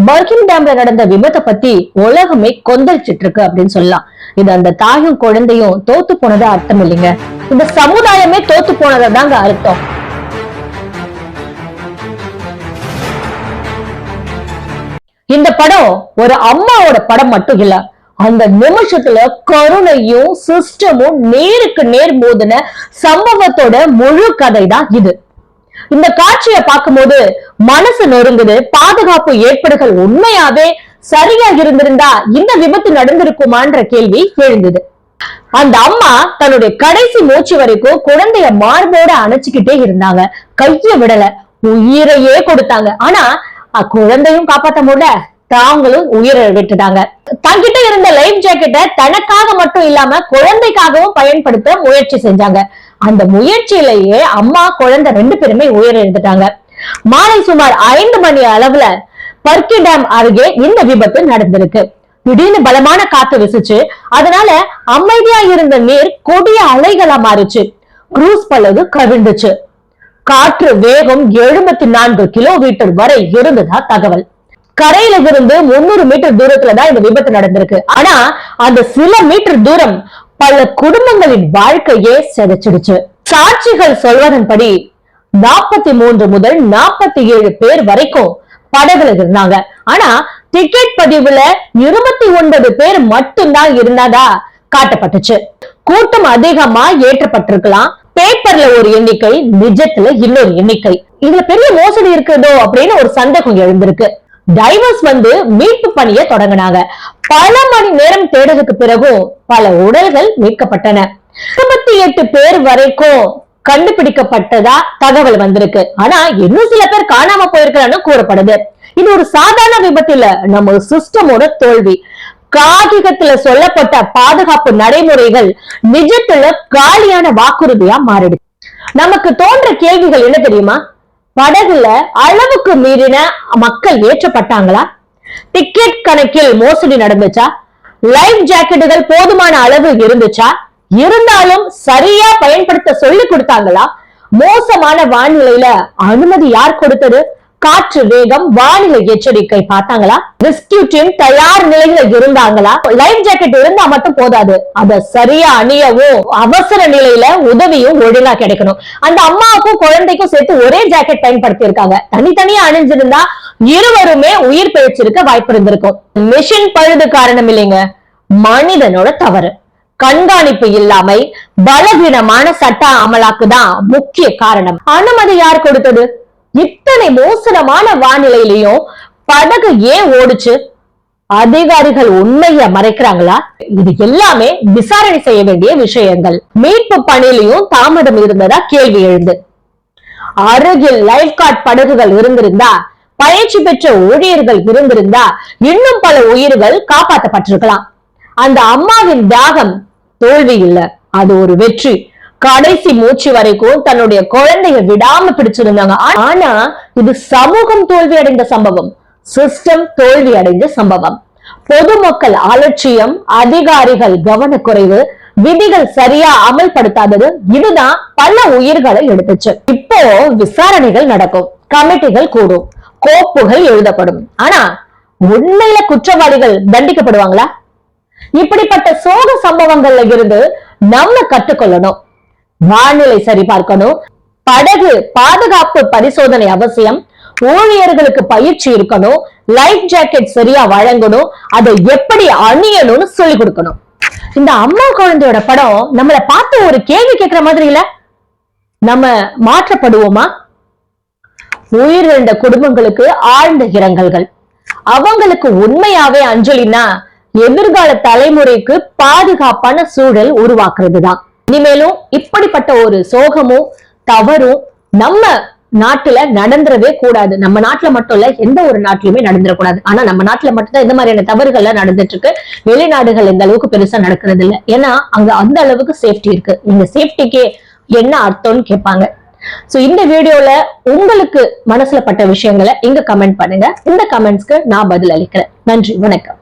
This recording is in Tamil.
பர்கிங் டேம்ல நடந்த விபத்தை பத்தி உலகமே கொந்தளிச்சிட்டு இருக்கு அப்படின்னு சொல்லலாம். இது அந்த தாயும் குழந்தையும் தோத்து போனதா அர்த்தம் இல்லைங்க, இந்த சமுதாயமே தோத்து போனதாங்க அர்த்தம். இந்த படம் ஒரு அம்மாவோட படம் மட்டும் இல்ல, அந்த நிமிஷத்துல கருணையும் சிஸ்டமும் நேருக்கு நேர் மோதின சம்பவத்தோட முழு கதை தான் இது. இந்த காட்சியை பார்க்கும்போது மனசு நொறுங்குது. பாதுகாப்பு ஏற்பாடுகள் உண்மையாவே சரியா இருந்திருந்தா இந்த விபத்து நடந்திருக்குமான்ற கேள்வி எழுந்தது. அந்த அம்மா தன்னுடைய கடைசி மூச்சு வரைக்கும் குழந்தைய மார்போட அணைச்சுக்கிட்டே இருந்தாங்க, கைய விடல, உயிரையே கொடுத்தாங்க. ஆனா குழந்தையும் காப்பாத்த முடியல, தாங்களும் உயிரை விட்டுட்டாங்க. தங்கிட்ட இருந்த லைஃப் ஜாக்கெட்டை தனக்காக மட்டும் இல்லாம குழந்தைக்காகவும் பயன்படுத்த முயற்சி செஞ்சாங்க. அந்த முயற்சியிலேயே அம்மா குழந்தை 2 பேருமே உயிரிழந்துட்டாங்க. மாலை சுமார் 5 மணி அளவுல பர்கிங் டேம் அருகே இந்த விபத்து நடந்திருக்கு. திடீர்னு பலமான காத்து வீசுச்சு. அதனால அமைதியா இருந்த நீர் கொடிய அலைகளா மாறிச்சு. குரூஸ் பலகு கவிழ்ந்துச்சு. காற்று வேகம் 74 கிலோமீட்டர் வரை இருந்ததா தகவல். கரையில இருந்து 300 மீட்டர் தூரத்துலதான் இந்த விபத்து நடந்திருக்கு. ஆனா அந்த சில மீட்டர் தூரம் பல குடும்பங்களின் வாழ்க்கையே சிதைச்சிடுச்சு. சாட்சிகள் சொல்வதன்படி 43 முதல் 47 பேர் வரைக்கும் படகுல இருந்தாங்க. ஆனா டிக்கெட் பதிவுல 29 பேர் மட்டும்தான் இருந்ததா காட்டப்பட்டுச்சு. கூட்டம் அதிகமா ஏற்றப்பட்டிருக்கலாம். பேப்பர்ல ஒரு எண்ணிக்கை, நிஜத்துல இன்னொரு எண்ணிக்கை. இதுல பெரிய மோசடி இருக்குதோ அப்படின்னு ஒரு சந்தேகம் எழுந்திருக்கு. டைவர்ஸ் மீட்பு பணியை தொடங்கினாங்க. பல மணி நேரம் தேடுறதுக்கு பிறகும் பல உடல்கள் மீட்கப்பட்டன. 28 பேர் வரைக்கும் கண்டுபிடிக்கப்பட்டதா தகவல் வந்திருக்கு. ஆனா இன்னும் சில பேர் காணாம போயிருக்கிறான்னு கூறப்படுது. இது ஒரு சாதாரண விபத்து இல்ல, நம்ம சிஸ்டமோட தோல்வி. காகிதத்துல சொல்லப்பட்ட பாதுகாப்பு நடைமுறைகள் நிஜத்துல காலியான வாக்குறுதியா மாறிடுச்சு. நமக்கு தோன்ற கேள்விகள் என்ன தெரியுமா? படகுல அளவுக்கு மீறின மக்கள் ஏற்றப்பட்டாங்களா? டிக்கெட் கணக்கில் மோசடி நடந்துச்சா? லைஃப் ஜாக்கெட்டுகள் போதுமான அளவு இருந்துச்சா? இருந்தாலும் சரியா பயன்படுத்த சொல்லி கொடுத்தாங்களா? மோசமான வானிலையில அனுமதி யார் கொடுத்தது? காற்று வேகம், வானிலை எச்சரிக்கை பார்த்தாங்களா? ரெஸ்கியூ டீம் தயார் நிலையில இருந்தாங்களா? லைஃப் ஜாக்கெட் இருந்தா மட்டும் போதாது, அத சரியா அணியவும் அவசர நிலையில உதவியும் ஒழுங்கா கிடைக்கணும். அந்த அம்மாவுக்கும் குழந்தைக்கும் சேர்த்து ஒரே ஜாக்கெட் பயன்படுத்தி இருக்காங்க. தனித்தனியா அணிஞ்சிருந்தா இருவருமே உயிர் பிழைச்சிருக்க வாய்ப்பு இருந்திருக்கும். மிஷின் பழுது காரணம் இல்லைங்க, மனிதனோட தவறு. கண்காணிப்பு இல்லாமை, பலவீனமான சட்ட அமலாக்கு தான் முக்கிய காரணம். அனுமதி யார் கொடுத்தது? இத்தனை மோசமான வானிலையிலையும் படகு ஏன் ஓடுச்சு? அதிகாரிகள் உண்மையை மறைக்கிறாங்களா? இது எல்லாமே விசாரணை செய்ய வேண்டிய விஷயங்கள். மீட்பு பணியிலையும் தாமதம் இருந்ததா கேள்வி எழுந்து. அருகில் லைஃப் கார்ட் படகுகள் இருந்திருந்தா, பயிற்சி பெற்ற ஊழியர்கள் இருந்திருந்தா இன்னும் பல உயிர்கள் காப்பாற்றப்பட்டிருக்கலாம். அந்த அம்மாவின் தியாகம் தோல்வி இல்ல, அது ஒரு வெற்றி. கடைசி மூச்சு வரைக்கும் தன்னுடைய குழந்தைய விடாம பிடிச்சிருந்தாங்க. ஆனா இது சமூகம் தோல்வி அடைந்த சம்பவம், சிஸ்டம் தோல்வி அடைந்த சம்பவம். பொதுமக்கள் அலட்சியம், அதிகாரிகள் கவனக்குறைவு, விதிகள் சரியா அமல்படுத்தாதது, இதுதான் பல உயிர்களை எடுத்துச்சு. இப்போ விசாரணைகள் நடக்கும், கமிட்டிகள் கூடும், கோப்புகள் எழுதப்படும். ஆனா உண்மையில குற்றவாளிகள் தண்டிக்கப்படுவாங்களா? இப்படிப்பட்ட சோக சம்பவங்கள்ல இருந்து நம்ம கற்றுக்கொள்ளணும். வானிலை சரி பார்க்கணும், படகு பாதுகாப்பு பரிசோதனை அவசியம், ஊழியர்களுக்கு பயிற்சி இருக்கணும், லைஃப் ஜாக்கெட் சரியா வழங்கணும், அதை எப்படி அணியணும்னு சொல்லி கொடுக்கணும். இந்த அம்மா குழந்தையோட படம் நம்மளை பார்த்து ஒரு கேள்வி கேட்கிற மாதிரி இல்ல? நம்ம மாற்றப்படுவோமா? உயிரிழந்த குடும்பங்களுக்கு ஆழ்ந்த இரங்கல்கள். அவங்களுக்கு உண்மையாவே அஞ்சலினா எதிர்கால தலைமுறைக்கு பாதுகாப்பான சூழல் உருவாக்குறது தான். இனிமேலும் இப்படிப்பட்ட ஒரு சோகமும் தவறும் நம்ம நாட்டுல நடந்துடவே கூடாது. நம்ம நாட்டுல மட்டும் இல்ல, எந்த ஒரு நாட்டிலுமே நடந்துடக்கூடாது. ஆனா நம்ம நாட்டுல மட்டும்தான் இந்த மாதிரியான தவறுகள்லாம் நடந்துட்டு இருக்கு. வெளிநாடுகள் இந்த அளவுக்கு பெருசா நடக்கிறது இல்லை. ஏன்னா அங்க அந்த அளவுக்கு சேஃப்டி இருக்கு. இந்த சேஃப்டிக்கே என்ன அர்த்தம்னு கேட்பாங்க. சோ இந்த வீடியோல உங்களுக்கு மனசுல பட்ட விஷயங்களை இங்க கமெண்ட் பண்ணுங்க. இந்த கமெண்ட்ஸ்க்கு நான் பதில் அளிக்கிறேன். நன்றி, வணக்கம்.